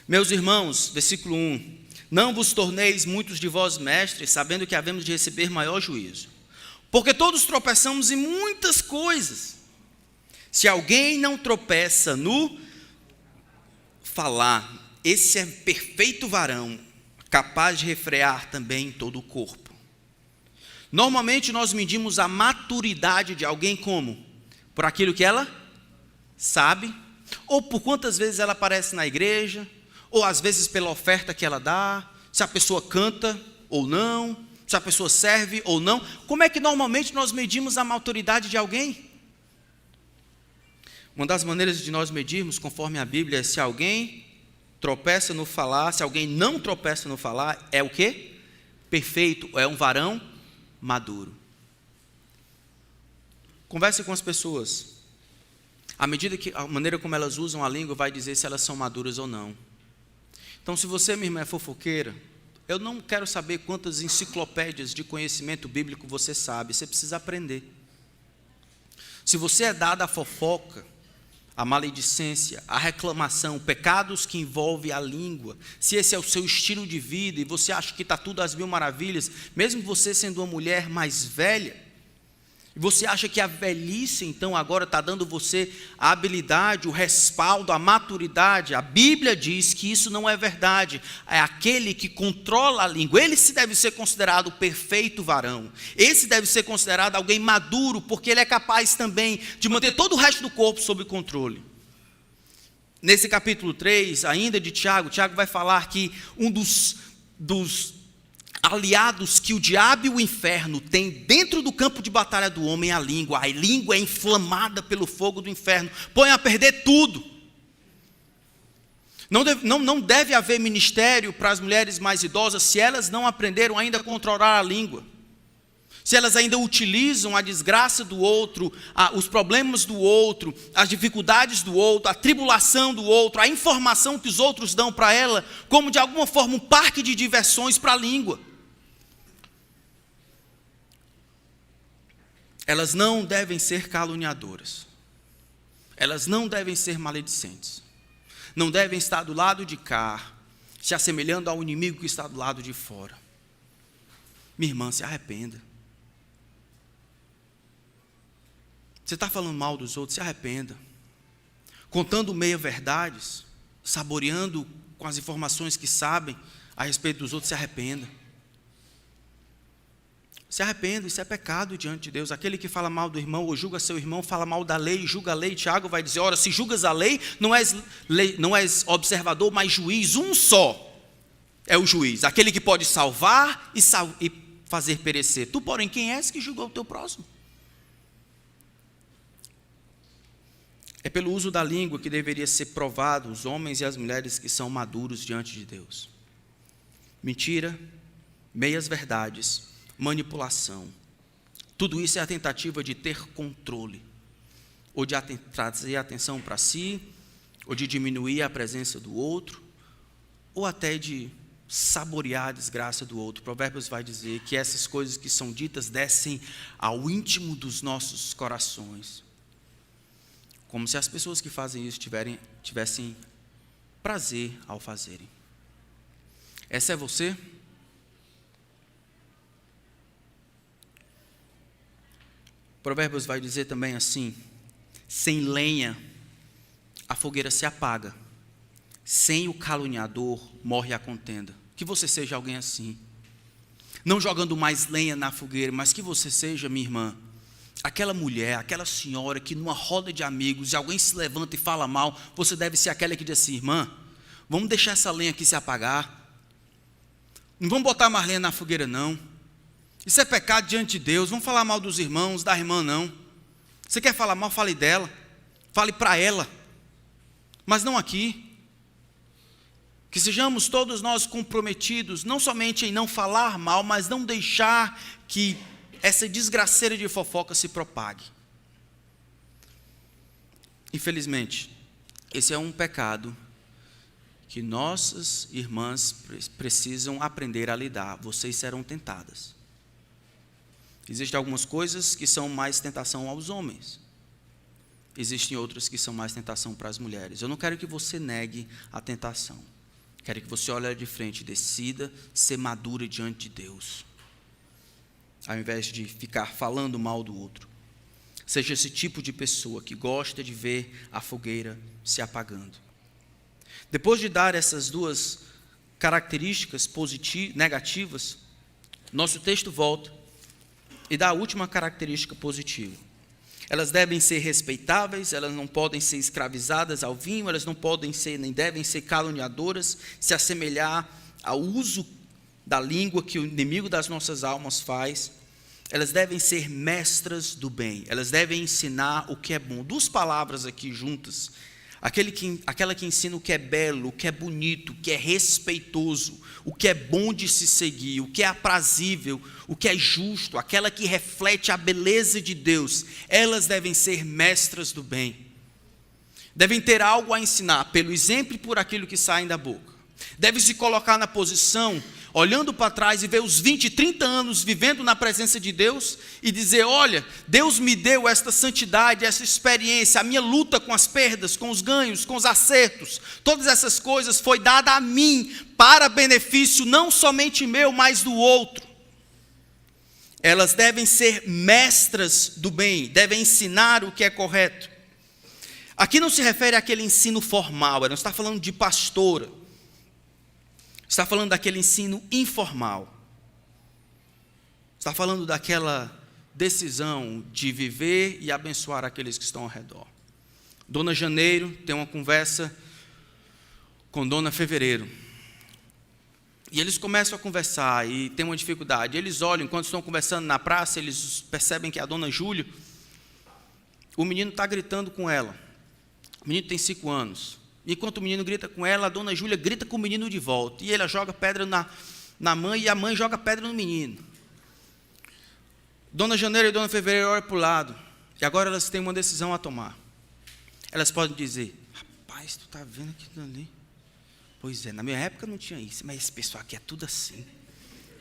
Meus irmãos, versículo 1, não vos torneis muitos de vós mestres, sabendo que havemos de receber maior juízo. Porque todos tropeçamos em muitas coisas. Se alguém não tropeça no falar, esse é perfeito varão, capaz de refrear também todo o corpo. Normalmente nós medimos a maturidade de alguém como? Por aquilo que ela sabe, ou por quantas vezes ela aparece na igreja, ou às vezes pela oferta que ela dá, se a pessoa canta ou não, se a pessoa serve ou não. Como é que normalmente nós medimos a maturidade de alguém? Uma das maneiras de nós medirmos, conforme a Bíblia, é se alguém tropeça no falar, se alguém não tropeça no falar, é o quê? Perfeito, é um varão maduro. Converse com as pessoas. À medida que a maneira como elas usam a língua vai dizer se elas são maduras ou não. Então, se você, minha irmã, é fofoqueira, eu não quero saber quantas enciclopédias de conhecimento bíblico você sabe, você precisa aprender. Se você é dada à fofoca, a maledicência, a reclamação, pecados que envolvem a língua, se esse é o seu estilo de vida e você acha que está tudo às mil maravilhas, mesmo você sendo uma mulher mais velha, e você acha que a velhice, então, agora está dando você a habilidade, o respaldo, a maturidade. A Bíblia diz que isso não é verdade. É aquele que controla a língua. Ele se deve ser considerado o perfeito varão. Esse deve ser considerado alguém maduro, porque ele é capaz também de manter todo o resto do corpo sob controle. Nesse capítulo 3, ainda de Tiago, Tiago vai falar que um dos aliados que o diabo e o inferno têm dentro do campo de batalha do homem é a língua. A língua é inflamada pelo fogo do inferno, põe a perder tudo. Não deve haver ministério para as mulheres mais idosas se elas não aprenderam ainda a controlar a língua. Se elas ainda utilizam a desgraça do outro, os problemas do outro, as dificuldades do outro, a tribulação do outro, a informação que os outros dão para ela, como de alguma forma um parque de diversões para a língua. Elas não devem ser caluniadoras. Elas não devem ser maledicentes. Não devem estar do lado de cá, se assemelhando ao inimigo que está do lado de fora. Minha irmã, se arrependa. Você está falando mal dos outros, se arrependa. Contando meia-verdades, saboreando com as informações que sabem a respeito dos outros, se arrependa. Se arrependa, isso é pecado diante de Deus. Aquele que fala mal do irmão ou julga seu irmão, fala mal da lei, julga a lei. Tiago vai dizer, ora, se julgas a lei, não és observador, mas juiz. Um só é o juiz, aquele que pode salvar e fazer perecer. Tu, porém, quem és que julgou o teu próximo? É pelo uso da língua que deveria ser provado os homens e as mulheres que são maduros diante de Deus. Mentira, meias-verdades, manipulação. Tudo isso é a tentativa de ter controle, ou de trazer atenção para si, ou de diminuir a presença do outro, ou até de saborear a desgraça do outro. Provérbios vai dizer que essas coisas que são ditas descem ao íntimo dos nossos corações, como se as pessoas que fazem isso tivessem prazer ao fazerem. Essa é você? Provérbios vai dizer também assim: sem lenha a fogueira se apaga, sem o caluniador morre a contenda. Que você seja alguém assim, não jogando mais lenha na fogueira, mas que você seja, minha irmã, aquela mulher, aquela senhora que numa roda de amigos, e alguém se levanta e fala mal, você deve ser aquela que diz assim: irmã, vamos deixar essa lenha aqui se apagar, não vamos botar mais lenha na fogueira não. Isso é pecado diante de Deus. Vamos falar mal dos irmãos, da irmã não. Você quer falar mal, fale dela. Fale para ela. Mas não aqui. Que sejamos todos nós comprometidos, não somente em não falar mal, mas não deixar que essa desgraceira de fofoca se propague. Infelizmente, esse é um pecado que nossas irmãs precisam aprender a lidar. Vocês serão tentadas. Existem algumas coisas que são mais tentação aos homens. existem outras que são mais tentação para as mulheres. Eu não quero que você negue a tentação. Quero que você olhe de frente e decida ser madura diante de Deus, ao invés de ficar falando mal do outro. Seja esse tipo de pessoa que gosta de ver a fogueira se apagando. Depois de dar essas duas características negativas, nosso texto volta e dá a última característica positiva. Elas devem ser respeitáveis, elas não podem ser escravizadas ao vinho, elas não podem ser, nem devem ser caluniadoras, se assemelhar ao uso da língua que o inimigo das nossas almas faz. Elas devem ser mestras do bem, elas devem ensinar o que é bom. Duas palavras aqui juntas, aquela que ensina o que é belo, o que é bonito, o que é respeitoso, o que é bom de se seguir, o que é aprazível, o que é justo, aquela que reflete a beleza de Deus. Elas devem ser mestras do bem. Devem ter algo a ensinar, pelo exemplo e por aquilo que sai da boca. Devem se colocar na posição, olhando para trás e ver os 20, 30 anos vivendo na presença de Deus e dizer: olha, Deus me deu esta santidade, essa experiência, a minha luta com as perdas, com os ganhos, com os acertos, todas essas coisas foi dada a mim para benefício não somente meu, mas do outro. Elas devem ser mestras do bem, devem ensinar o que é correto. Aqui não se refere àquele ensino formal, ela não está falando de pastora. Está falando daquele ensino informal. Está falando daquela decisão de viver e abençoar aqueles que estão ao redor. Dona Janeiro tem uma conversa com Dona Fevereiro. E eles começam a conversar e tem uma dificuldade. Eles olham, enquanto estão conversando na praça, eles percebem que a Dona Júlia, o menino está gritando com ela. O menino tem 5 anos. Enquanto o menino grita com ela, a Dona Júlia grita com o menino de volta. E ela joga pedra na mãe e a mãe joga pedra no menino. Dona Janeiro e Dona Fevereiro olham para o lado. E agora elas têm uma decisão a tomar. Elas podem dizer: rapaz, tu está vendo aquilo ali? Pois é, na minha época não tinha isso, mas esse pessoal aqui é tudo assim.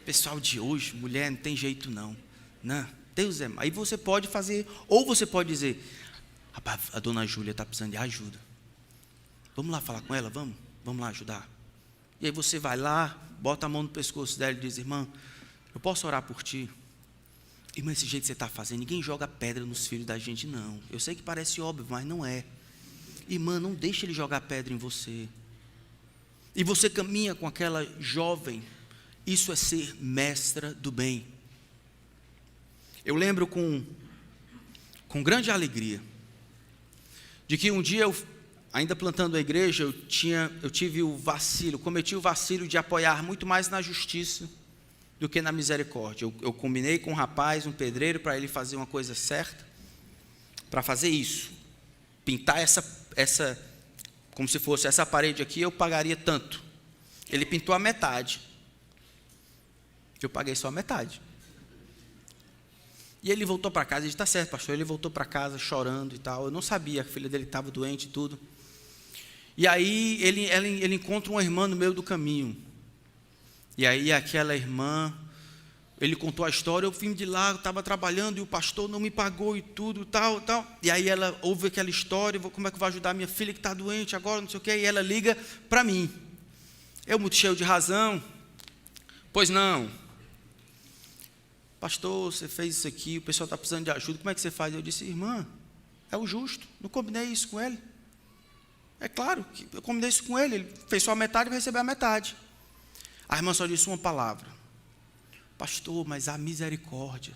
Pessoal de hoje, mulher, não tem jeito não. Não, Deus é. Aí você pode fazer, ou você pode dizer: rapaz, a Dona Júlia está precisando de ajuda. Vamos lá falar com ela, vamos lá ajudar. E aí você vai lá, bota a mão no pescoço dela e diz: irmã, eu posso orar por ti? Irmã, esse jeito que você está fazendo, ninguém joga pedra nos filhos da gente, não. Eu sei que parece óbvio, mas não é. Irmã, não deixe ele jogar pedra em você. E você caminha com aquela jovem. Isso é ser mestra do bem. Eu lembro com grande alegria de que um dia ainda plantando a igreja, cometi o vacilo de apoiar muito mais na justiça do que na misericórdia. Eu combinei com um rapaz, um pedreiro, para ele fazer uma coisa certa, para fazer isso, pintar essa, como se fosse essa parede aqui, eu pagaria tanto. Ele pintou a metade, eu paguei só a metade. E ele voltou para casa, ele disse: está certo, pastor. Ele voltou para casa chorando e tal. Eu não sabia, a filha dele estava doente e tudo. E aí ele encontra uma irmã no meio do caminho. E aí aquela irmã, ele contou a história: eu vim de lá, eu estava trabalhando e o pastor não me pagou e tudo, tal. E aí ela ouve aquela história: como é que eu vou ajudar minha filha que está doente agora, não sei o quê. E ela liga para mim. Eu, muito cheio de razão: pois não, pastor, você fez isso aqui, o pessoal está precisando de ajuda, como é que você faz? Eu disse: irmã, é o justo, não combinei isso com ele. É claro que eu combinei isso com ele. Ele fez só a metade e vai receber a metade. A irmã só disse uma palavra: pastor, mas há misericórdia.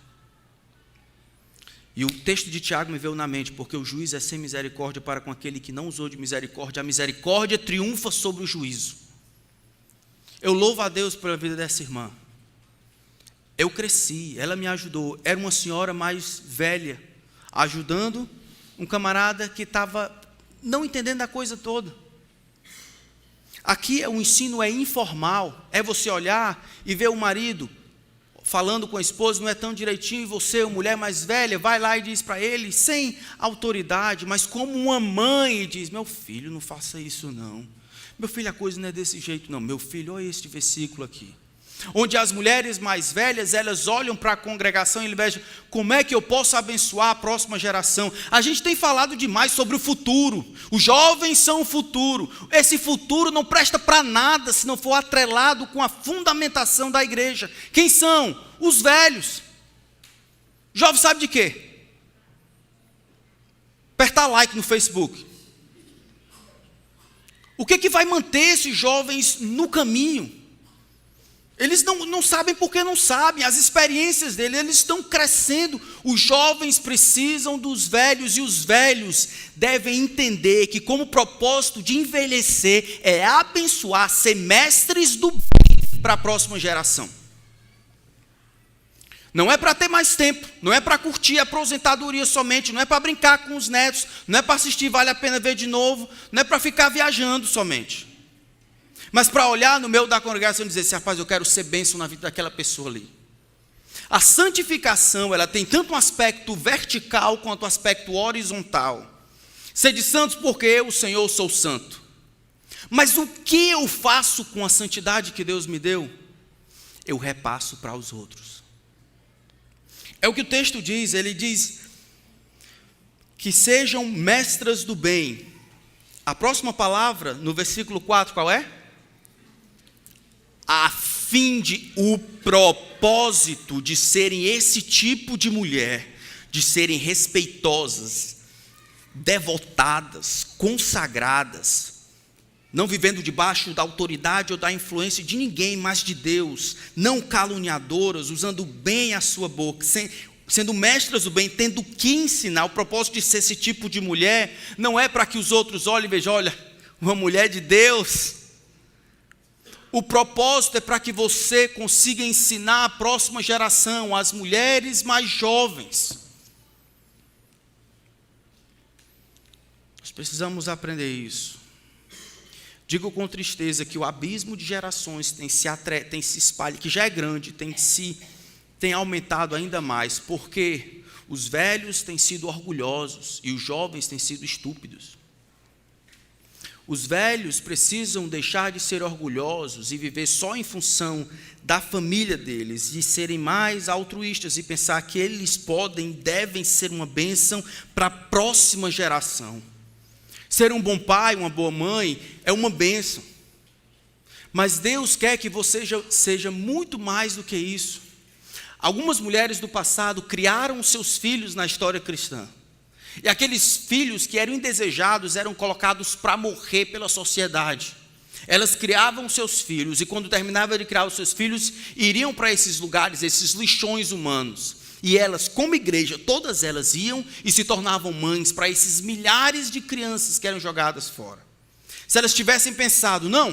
E o texto de Tiago me veio na mente: porque o juiz é sem misericórdia para com aquele que não usou de misericórdia. A misericórdia triunfa sobre o juízo. Eu louvo a Deus pela vida dessa irmã. Eu cresci, ela me ajudou. Era uma senhora mais velha, ajudando um camarada que estava não entendendo a coisa toda. Aqui o ensino é informal, é você olhar e ver o marido falando com a esposa, não é tão direitinho, e você, uma mulher mais velha, vai lá e diz para ele, sem autoridade, mas como uma mãe, e diz: meu filho, não faça isso não. Meu filho, a coisa não é desse jeito não. Meu filho, olha este versículo aqui. onde as mulheres mais velhas, elas olham para a congregação e vejam como é que eu posso abençoar a próxima geração. A gente tem falado demais sobre o futuro. Os jovens são o futuro. Esse futuro não presta para nada se não for atrelado com a fundamentação da igreja. Quem são? Os velhos. Jovem sabe de quê? Apertar like no Facebook. O que vai manter esses jovens no caminho? Eles não sabem porque não sabem, as experiências deles, eles estão crescendo. Os jovens precisam dos velhos e os velhos devem entender que como propósito de envelhecer é abençoar, ser mestres do bem para a próxima geração. Não é para ter mais tempo, não é para curtir a aposentadoria somente, não é para brincar com os netos, não é para assistir Vale a Pena Ver de novo, não é para ficar viajando somente. Mas para olhar no meio da congregação e dizer assim, rapaz, eu quero ser bênção na vida daquela pessoa ali. A santificação, ela tem tanto um aspecto vertical quanto um aspecto horizontal. Sede santos porque eu, o Senhor, sou santo. Mas o que eu faço com a santidade que Deus me deu? Eu repasso para os outros. É o que o texto diz, ele diz que sejam mestras do bem. A próxima palavra, no versículo 4, qual é? A fim de o propósito de serem esse tipo de mulher, de serem respeitosas, devotadas, consagradas, não vivendo debaixo da autoridade ou da influência de ninguém, mas de Deus, não caluniadoras, usando bem a sua boca, sendo mestras do bem, tendo que ensinar. O propósito de ser esse tipo de mulher não é para que os outros olhem e vejam, olha, uma mulher de Deus. O propósito é para que você consiga ensinar a próxima geração, as mulheres mais jovens. Nós precisamos aprender isso. Digo com tristeza que o abismo de gerações tem se espalhado, que já é grande, tem aumentado ainda mais, porque os velhos têm sido orgulhosos e os jovens têm sido estúpidos. Os velhos precisam deixar de ser orgulhosos e viver só em função da família deles, e serem mais altruístas e pensar que eles podem e devem ser uma bênção para a próxima geração. Ser um bom pai, uma boa mãe é uma bênção. Mas Deus quer que você seja muito mais do que isso. Algumas mulheres do passado criaram seus filhos na história cristã. E aqueles filhos que eram indesejados eram colocados para morrer pela sociedade. Elas criavam seus filhos e quando terminavam de criar os seus filhos, iriam para esses lugares, esses lixões humanos. E elas, como igreja, todas elas iam e se tornavam mães para esses milhares de crianças que eram jogadas fora. Se elas tivessem pensado, não,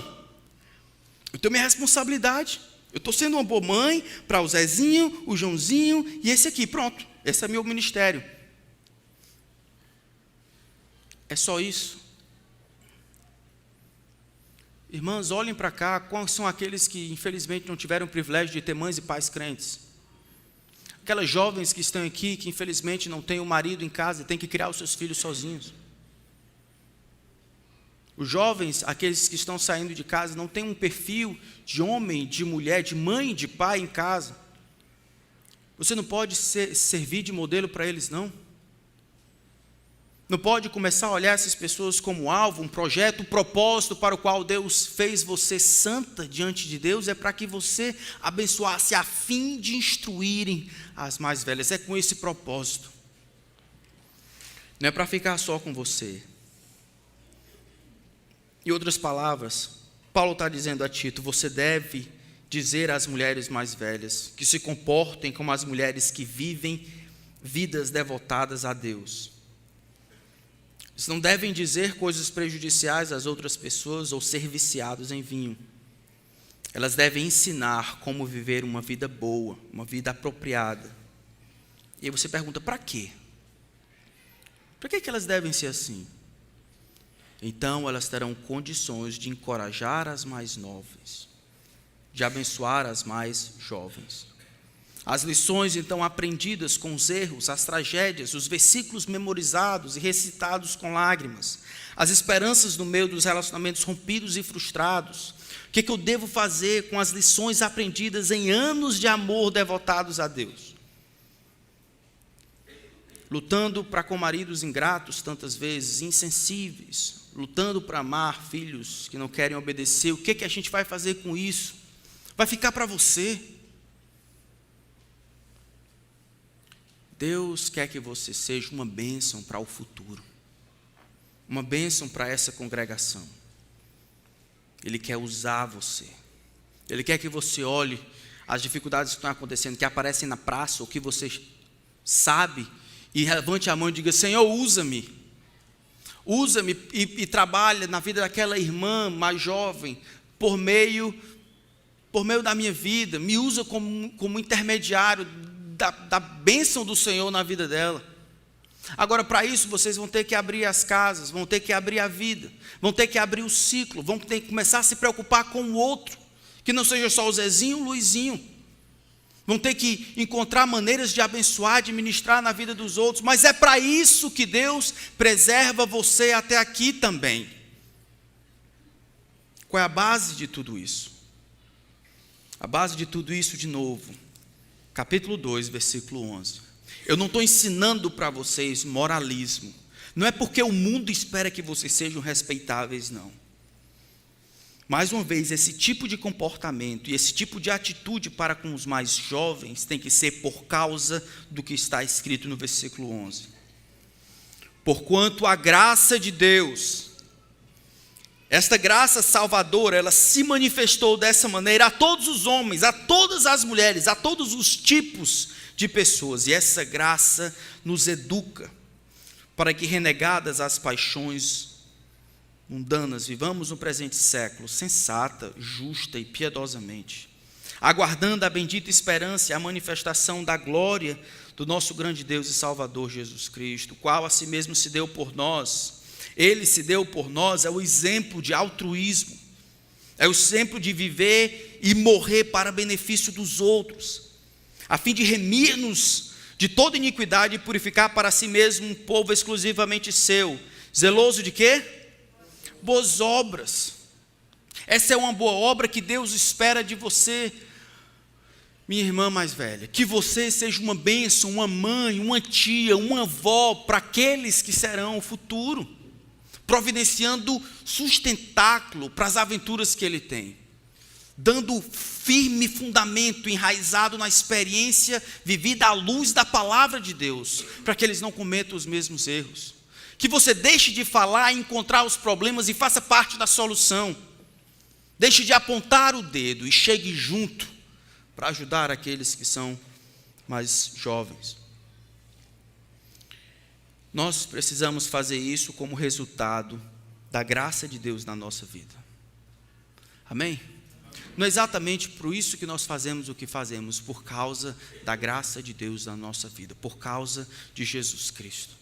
eu tenho minha responsabilidade, eu estou sendo uma boa mãe para o Zezinho, o Joãozinho e esse aqui, pronto, esse é meu ministério. É só isso. Irmãs, olhem para cá, quais são aqueles que infelizmente não tiveram o privilégio de ter mães e pais crentes? Aquelas jovens que estão aqui, que infelizmente não têm o marido em casa e têm que criar os seus filhos sozinhos. Os jovens, aqueles que estão saindo de casa, não têm um perfil de homem, de mulher, de mãe, de pai em casa. Você não pode servir de modelo para eles, não. Não pode começar a olhar essas pessoas como alvo, um projeto, um propósito para o qual Deus fez você santa diante de Deus, é para que você abençoasse a fim de instruírem as mais velhas. É com esse propósito. Não é para ficar só com você. Em outras palavras, Paulo está dizendo a Tito, você deve dizer às mulheres mais velhas que se comportem como as mulheres que vivem vidas devotadas a Deus. Eles não devem dizer coisas prejudiciais às outras pessoas ou ser viciados em vinho. Elas devem ensinar como viver uma vida boa, uma vida apropriada. E aí você pergunta, para quê? Para que elas devem ser assim? Então elas terão condições de encorajar as mais novas, de abençoar as mais jovens. As lições, então, aprendidas com os erros, as tragédias, os versículos memorizados e recitados com lágrimas, as esperanças no meio dos relacionamentos rompidos e frustrados, O que eu devo fazer com as lições aprendidas em anos de amor devotados a Deus? Lutando para com maridos ingratos, tantas vezes, insensíveis, lutando para amar filhos que não querem obedecer. O que a gente vai fazer com isso? Vai ficar para você. Deus quer que você seja uma bênção para o futuro, uma bênção para essa congregação. Ele quer usar você. Ele quer que você olhe as dificuldades que estão acontecendo, que aparecem na praça, ou que você sabe, e levante a mão e diga: Senhor, usa-me. Usa-me e trabalha na vida daquela irmã mais jovem, por meio da minha vida. Me usa como intermediário da bênção do Senhor na vida dela. Agora, para isso, vocês vão ter que abrir as casas, vão ter que abrir a vida, vão ter que abrir o ciclo, vão ter que começar a se preocupar com o outro, que não seja só o Zezinho, o Luizinho. Vão ter que encontrar maneiras de abençoar, de ministrar na vida dos outros, mas é para isso que Deus preserva você até aqui também. Qual é a base de tudo isso? A base de tudo isso, de novo, capítulo 2, versículo 11. Eu não estou ensinando para vocês moralismo. Não é porque o mundo espera que vocês sejam respeitáveis, não. Mais uma vez, esse tipo de comportamento e esse tipo de atitude para com os mais jovens tem que ser por causa do que está escrito no versículo 11. Porquanto a graça de Deus, esta graça salvadora, ela se manifestou dessa maneira a todos os homens, a todas as mulheres, a todos os tipos de pessoas. E essa graça nos educa para que, renegadas as paixões mundanas, vivamos no presente século sensata, justa e piedosamente, aguardando a bendita esperança e a manifestação da glória do nosso grande Deus e Salvador Jesus Cristo, o qual a si mesmo se deu por nós. Ele se deu por nós, é o exemplo de altruísmo, é o exemplo de viver e morrer para benefício dos outros, a fim de remir-nos de toda iniquidade e purificar para si mesmo um povo exclusivamente seu, zeloso de quê? Boas obras. Essa é uma boa obra que Deus espera de você, minha irmã mais velha, que você seja uma bênção, uma mãe, uma tia, uma avó para aqueles que serão o futuro, providenciando sustentáculo para as aventuras que ele tem, dando firme fundamento, enraizado na experiência vivida à luz da palavra de Deus, para que eles não cometam os mesmos erros. Que você deixe de falar e encontrar os problemas e faça parte da solução. Deixe de apontar o dedo e chegue junto para ajudar aqueles que são mais jovens. Nós precisamos fazer isso como resultado da graça de Deus na nossa vida. Amém? Não é exatamente por isso que nós fazemos o que fazemos, por causa da graça de Deus na nossa vida, por causa de Jesus Cristo.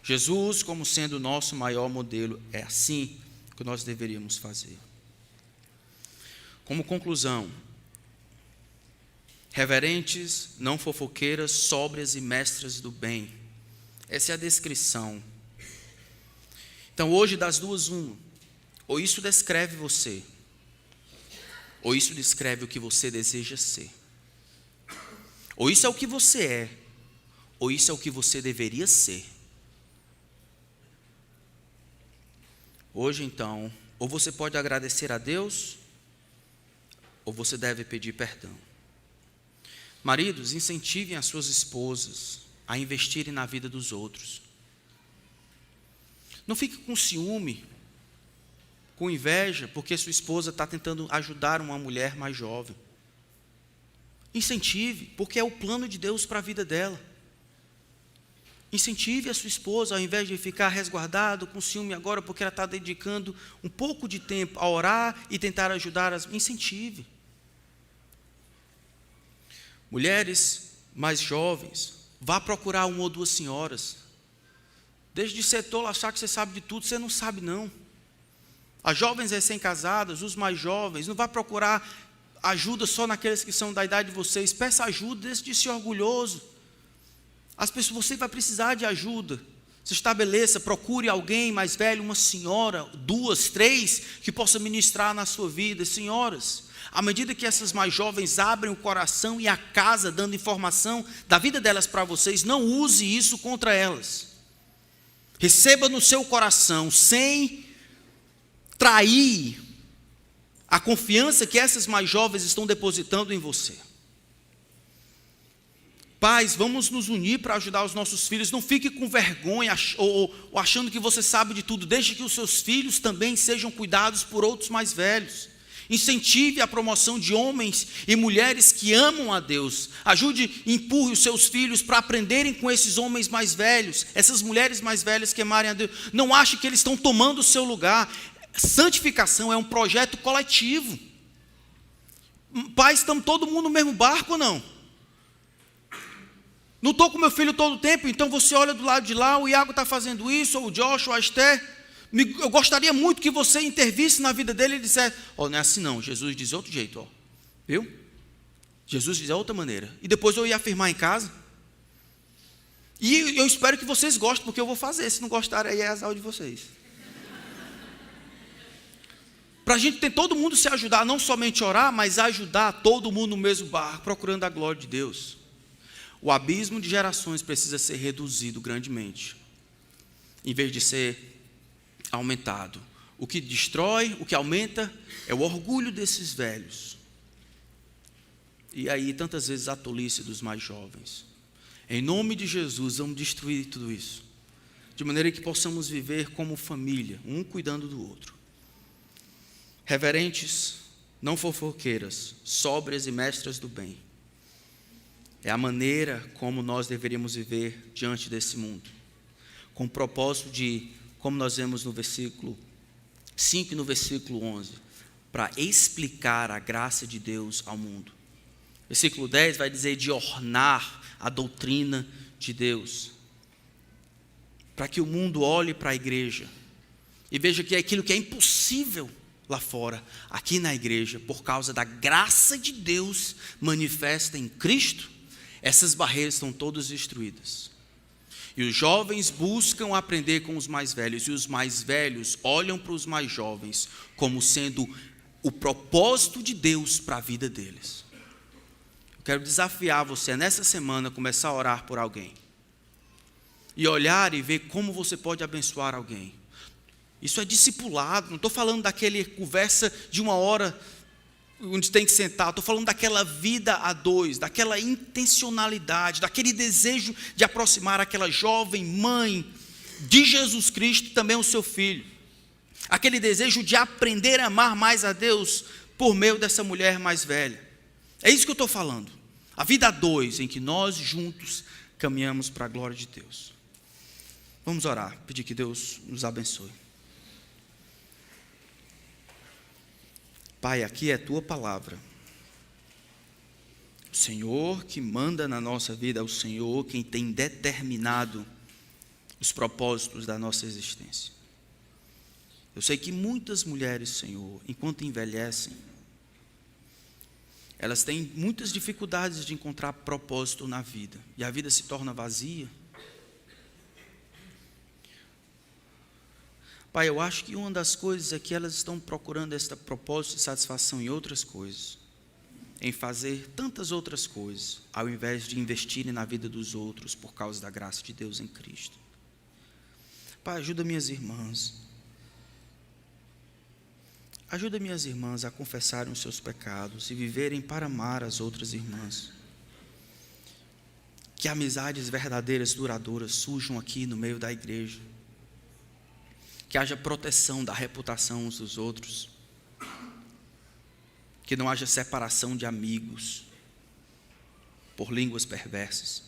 Jesus, como sendo o nosso maior modelo, é assim que nós deveríamos fazer. Como conclusão, reverentes, não fofoqueiras, sóbrias e mestras do bem. Essa é a descrição. Então, hoje, das duas, uma. Ou isso descreve você, ou isso descreve o que você deseja ser. Ou isso é o que você é, ou isso é o que você deveria ser. Hoje, então, ou você pode agradecer a Deus, ou você deve pedir perdão. Maridos, incentivem as suas esposas a investirem na vida dos outros. Não fique com ciúme, com inveja, porque sua esposa está tentando ajudar uma mulher mais jovem. Incentive, porque é o plano de Deus para a vida dela. Incentive a sua esposa, ao invés de ficar resguardado com ciúme agora, porque ela está dedicando um pouco de tempo a orar e tentar ajudar as... Incentive. Mulheres mais jovens, vá procurar uma ou duas senhoras. Deixe de ser tolo, achar que você sabe de tudo, você não sabe não. As jovens recém-casadas, os mais jovens, não vá procurar ajuda só naqueles que são da idade de vocês. Peça ajuda, deixe de ser orgulhoso. As pessoas, você vai precisar de ajuda. Se estabeleça, procure alguém mais velho, uma senhora, 2, 3, que possa ministrar na sua vida. Senhoras, à medida que essas mais jovens abrem o coração e a casa, dando informação da vida delas para vocês, não use isso contra elas. Receba no seu coração, sem trair a confiança que essas mais jovens estão depositando em você. Pais, vamos nos unir para ajudar os nossos filhos. Não fique com vergonha ou achando que você sabe de tudo. Deixe que os seus filhos também sejam cuidados por outros mais velhos. Incentive a promoção de homens e mulheres que amam a Deus. Ajude e empurre os seus filhos para aprenderem com esses homens mais velhos, essas mulheres mais velhas que amarem a Deus. Não ache que eles estão tomando o seu lugar. Santificação é um projeto coletivo. Pais, estamos todo mundo no mesmo barco ou não? Não estou com meu filho todo o tempo, então você olha do lado de lá, o Iago está fazendo isso, ou o Josh, ou a Esther. Eu gostaria muito que você intervisse na vida dele e dissesse, não é assim não, Jesus diz outro jeito, viu? Jesus diz outra maneira. E depois eu ia afirmar em casa. E eu espero que vocês gostem, porque eu vou fazer. Se não gostarem, aí é azar de vocês. Para a gente ter todo mundo se ajudar, não somente orar, mas ajudar todo mundo no mesmo barco, procurando a glória de Deus. O abismo de gerações precisa ser reduzido grandemente, em vez de ser aumentado. O que destrói, o que aumenta, é o orgulho desses velhos. E aí, tantas vezes, a tolice dos mais jovens. Em nome de Jesus, vamos destruir tudo isso, de maneira que possamos viver como família, um cuidando do outro. Reverentes, não fofoqueiras, sóbrias e mestras do bem. É a maneira como nós deveríamos viver diante desse mundo. Com o propósito de, como nós vemos no versículo 5 e no versículo 11, para explicar a graça de Deus ao mundo. Versículo 10 vai dizer de ornar a doutrina de Deus. Para que o mundo olhe para a igreja e veja que é aquilo que é impossível lá fora, aqui na igreja, por causa da graça de Deus manifesta em Cristo, essas barreiras estão todas destruídas. E os jovens buscam aprender com os mais velhos, e os mais velhos olham para os mais jovens como sendo o propósito de Deus para a vida deles. Eu quero desafiar você nessa semana a começar a orar por alguém. E olhar e ver como você pode abençoar alguém. Isso é discipulado, não estou falando daquele conversa de 1 hora onde tem que sentar, estou falando daquela vida a dois, daquela intencionalidade, daquele desejo de aproximar aquela jovem mãe de Jesus Cristo, também o seu filho. Aquele desejo de aprender a amar mais a Deus por meio dessa mulher mais velha. É isso que eu estou falando. A vida a dois, em que nós juntos caminhamos para a glória de Deus. Vamos orar, pedir que Deus nos abençoe. Pai, aqui é a Tua palavra. O Senhor que manda na nossa vida, é o Senhor quem tem determinado os propósitos da nossa existência. Eu sei que muitas mulheres, Senhor, enquanto envelhecem, elas têm muitas dificuldades de encontrar propósito na vida, e a vida se torna vazia. Pai, eu acho que uma das coisas é que elas estão procurando esse propósito de satisfação em outras coisas, em fazer tantas outras coisas, ao invés de investirem na vida dos outros por causa da graça de Deus em Cristo. Pai, ajuda minhas irmãs. Ajuda minhas irmãs a confessarem os seus pecados e viverem para amar as outras irmãs. Que amizades verdadeiras, duradouras surjam aqui no meio da igreja. Que haja proteção da reputação uns dos outros. Que não haja separação de amigos por línguas perversas.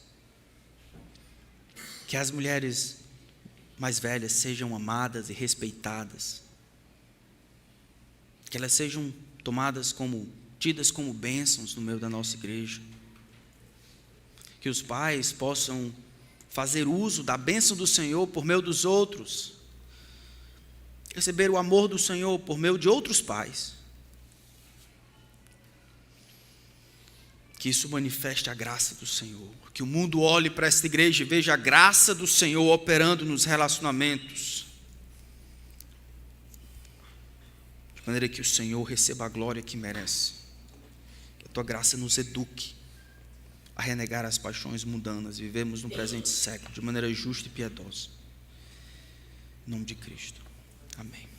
Que as mulheres mais velhas sejam amadas e respeitadas. Que elas sejam tidas como bênçãos no meio da nossa igreja. Que os pais possam fazer uso da bênção do Senhor por meio dos outros. Receber o amor do Senhor por meio de outros pais. que isso manifeste a graça do Senhor, que o mundo olhe para esta igreja e veja a graça do Senhor operando nos relacionamentos, de maneira que o Senhor receba a glória que merece, que a tua graça nos eduque a renegar as paixões mundanas, vivemos no presente século de maneira justa e piedosa, em nome de Cristo, amém.